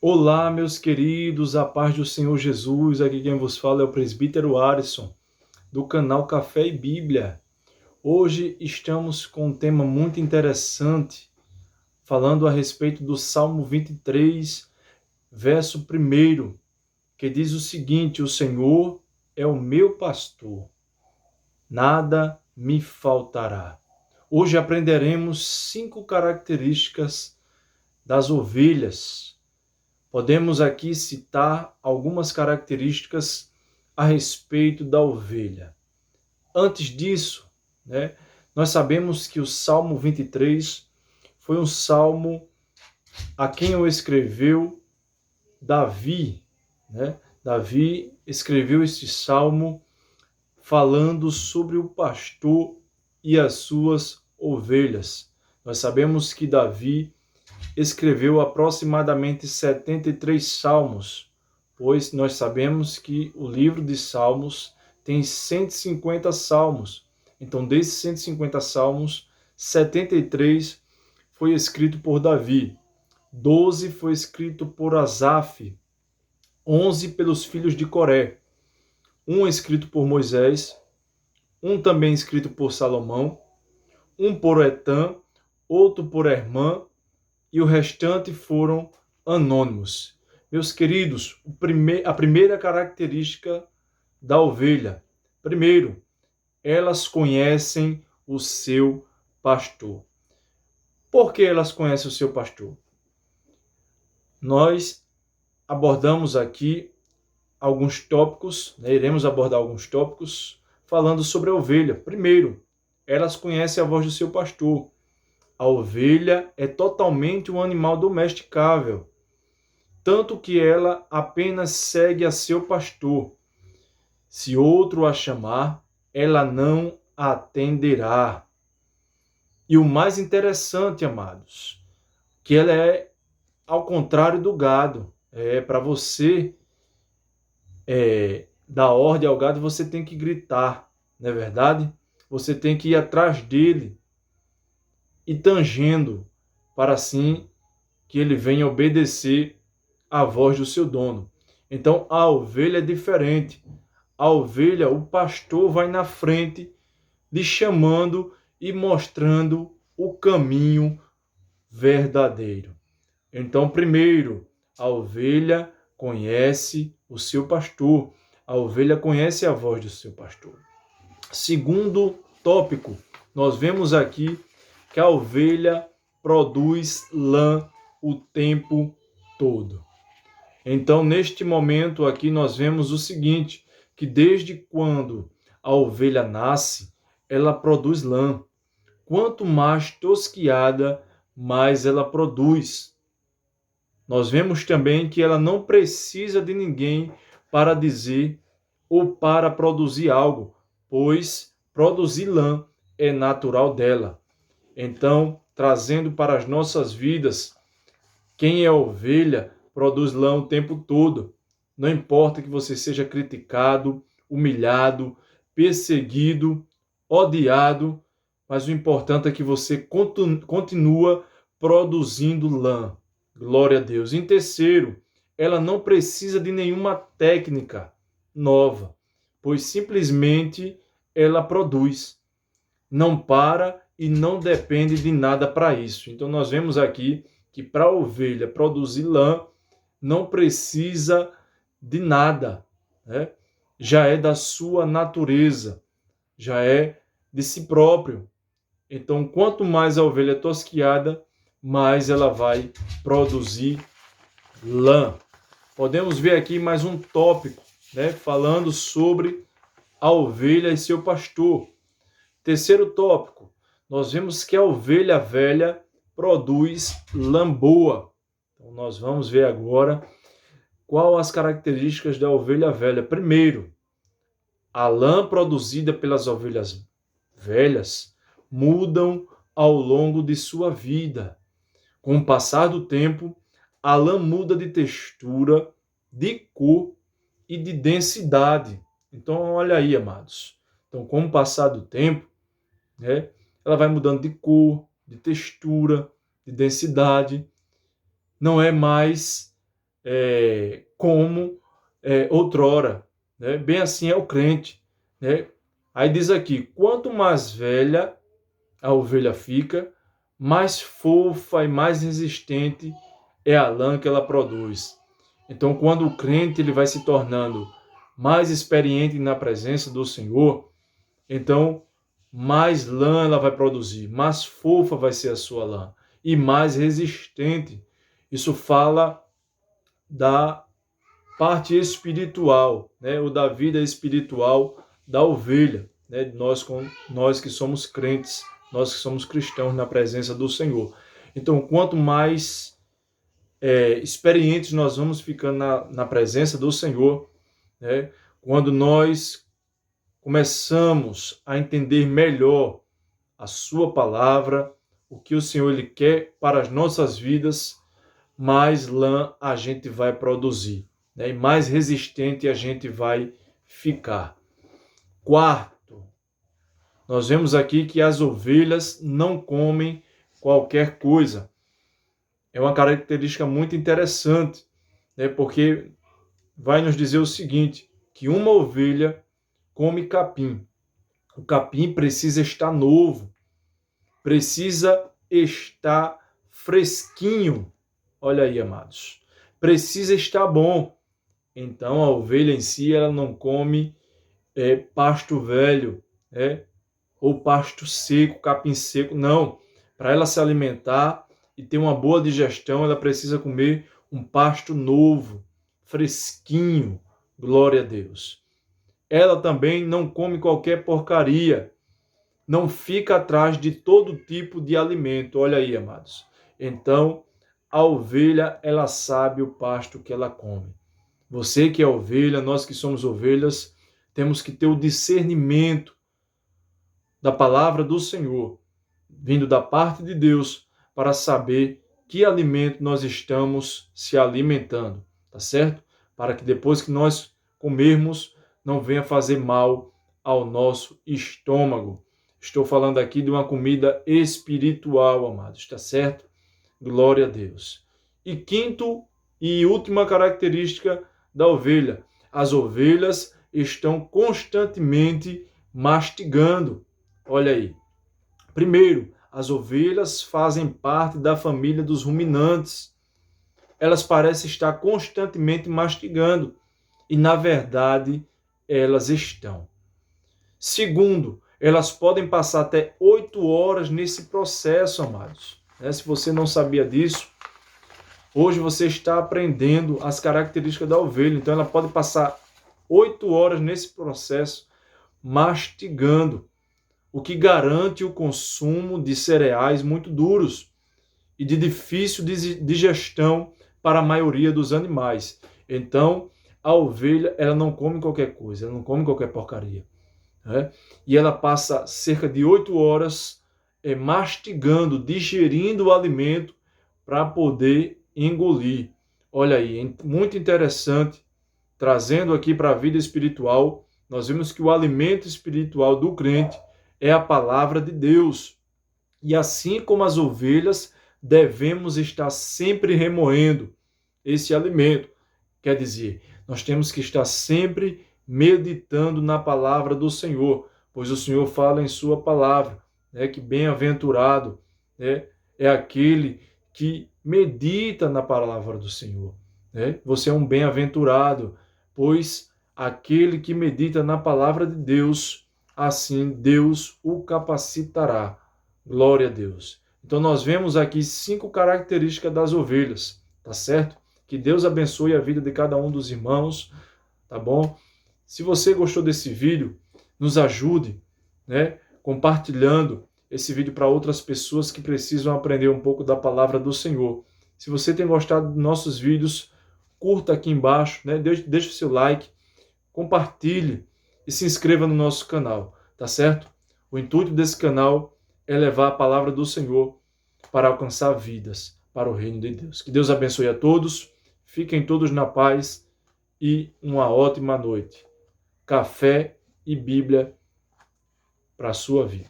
Olá, meus queridos, a paz do Senhor Jesus. Aqui quem vos fala é o presbítero Arisson, do canal Café e Bíblia. Hoje estamos com um tema muito interessante, falando a respeito do Salmo 23, verso 1, que diz o seguinte: O Senhor é o meu pastor, nada me faltará. Hoje aprenderemos 5 características das ovelhas. Podemos aqui citar algumas características a respeito da ovelha. Antes disso, nós sabemos que o Salmo 23 foi um salmo a quem o escreveu Davi. Davi escreveu este salmo falando sobre o pastor e as suas ovelhas. Nós sabemos que Davi escreveu aproximadamente 73 salmos, pois nós sabemos que o livro de Salmos tem 150 salmos. Então, desses 150 salmos, 73 foi escrito por Davi, 12 foi escrito por Asaf, 11 pelos filhos de Coré, um escrito por Moisés, um também escrito por Salomão, um por Etan, outro por Hermã, e o restante foram anônimos. Meus queridos, a primeira característica da ovelha. Primeiro, elas conhecem o seu pastor. Por que elas conhecem o seu pastor? Nós abordamos aqui alguns tópicos, iremos abordar alguns tópicos falando sobre a ovelha. Primeiro, elas conhecem a voz do seu pastor. A ovelha é totalmente um animal domesticável, tanto que ela apenas segue a seu pastor. Se outro a chamar, ela não atenderá. E o mais interessante, amados, que ela é ao contrário do gado. Para você dar ordem ao gado, você tem que gritar, não é verdade? Você tem que ir atrás dele e tangendo, para assim que ele venha obedecer à voz do seu dono. Então, a ovelha é diferente. A ovelha, o pastor vai na frente, lhe chamando e mostrando o caminho verdadeiro. Então, primeiro, a ovelha conhece o seu pastor. A ovelha conhece a voz do seu pastor. Segundo tópico, nós vemos aqui que a ovelha produz lã o tempo todo. Então, neste momento aqui, nós vemos o seguinte, que desde quando a ovelha nasce, ela produz lã. Quanto mais tosquiada, mais ela produz. Nós vemos também que ela não precisa de ninguém para dizer ou para produzir algo, pois produzir lã é natural dela. Então, trazendo para as nossas vidas, quem é ovelha produz lã o tempo todo. Não importa que você seja criticado, humilhado, perseguido, odiado, mas o importante é que você continua produzindo lã. Glória a Deus. Em terceiro, ela não precisa de nenhuma técnica nova, pois simplesmente ela produz. Não para e não depende de nada para isso. Então nós vemos aqui que para a ovelha produzir lã não precisa de nada, já é da sua natureza, já é de si próprio. Então, quanto mais a ovelha é tosquiada, mais ela vai produzir lã. Podemos ver aqui mais um tópico, falando sobre a ovelha e seu pastor. Terceiro tópico, nós vemos que a ovelha velha produz lã boa. Então, nós vamos ver agora quais as características da ovelha velha. Primeiro, a lã produzida pelas ovelhas velhas mudam ao longo de sua vida. Com o passar do tempo, a lã muda de textura, de cor e de densidade. Então, olha aí, amados. Então, com o passar do tempo, ela vai mudando de cor, de textura, de densidade. Não é mais como outrora, né? Bem assim é o crente, né? Aí diz aqui, quanto mais velha a ovelha fica, mais fofa e mais resistente é a lã que ela produz. Então, quando o crente ele vai se tornando mais experiente na presença do Senhor, então mais lã ela vai produzir, mais fofa vai ser a sua lã e mais resistente. Isso fala da parte espiritual, né, ou da vida espiritual da ovelha, né, nós que somos crentes, nós que somos cristãos na presença do Senhor. Então, quanto mais experientes nós vamos ficando na presença do Senhor, né, quando nós começamos a entender melhor a sua palavra, o que o Senhor ele quer para as nossas vidas, mais lã a gente vai produzir, né? E mais resistente a gente vai ficar. Quarto, nós vemos aqui que as ovelhas não comem qualquer coisa. É uma característica muito interessante, né? Porque vai nos dizer o seguinte, que uma ovelha come capim. O capim precisa estar novo, precisa estar fresquinho. Olha aí, amados. Precisa estar bom. Então, a ovelha em si, ela não come pasto velho, ou pasto seco, capim seco. Não. Para ela se alimentar e ter uma boa digestão, ela precisa comer um pasto novo, fresquinho. Glória a Deus. Ela também não come qualquer porcaria. Não fica atrás de todo tipo de alimento. Olha aí, amados. Então, a ovelha, ela sabe o pasto que ela come. Você que é ovelha, nós que somos ovelhas, temos que ter o discernimento da palavra do Senhor, vindo da parte de Deus, para saber que alimento nós estamos se alimentando, tá certo? Para que depois que nós comermos, não venha fazer mal ao nosso estômago. Estou falando aqui de uma comida espiritual, amados, está certo? Glória a Deus. E quinto e última característica da ovelha. As ovelhas estão constantemente mastigando. Olha aí. Primeiro, as ovelhas fazem parte da família dos ruminantes. Elas parecem estar constantemente mastigando. E, na verdade, elas estão. Segundo, elas podem passar até 8 horas nesse processo, amados. Se você não sabia disso, hoje você está aprendendo as características da ovelha. Então, ela pode passar 8 horas nesse processo mastigando, o que garante o consumo de cereais muito duros e de difícil digestão para a maioria dos animais. Então, a ovelha, ela não come qualquer coisa, ela não come qualquer porcaria. E ela passa cerca de 8 horas mastigando, digerindo o alimento para poder engolir. Olha aí, muito interessante, trazendo aqui para a vida espiritual, nós vemos que o alimento espiritual do crente é a palavra de Deus. E assim como as ovelhas, devemos estar sempre remoendo esse alimento. Quer dizer, nós temos que estar sempre meditando na palavra do Senhor, pois o Senhor fala em sua palavra, que bem-aventurado é aquele que medita na palavra do Senhor. Você é um bem-aventurado, pois aquele que medita na palavra de Deus, assim Deus o capacitará. Glória a Deus. Então nós vemos aqui 5 características das ovelhas, tá certo? Que Deus abençoe a vida de cada um dos irmãos, tá bom? Se você gostou desse vídeo, nos ajude, compartilhando esse vídeo para outras pessoas que precisam aprender um pouco da palavra do Senhor. Se você tem gostado dos nossos vídeos, curta aqui embaixo, deixe o seu like, compartilhe e se inscreva no nosso canal, tá certo? O intuito desse canal é levar a palavra do Senhor para alcançar vidas para o reino de Deus. Que Deus abençoe a todos, fiquem todos na paz e uma ótima noite. Café e Bíblia para a sua vida.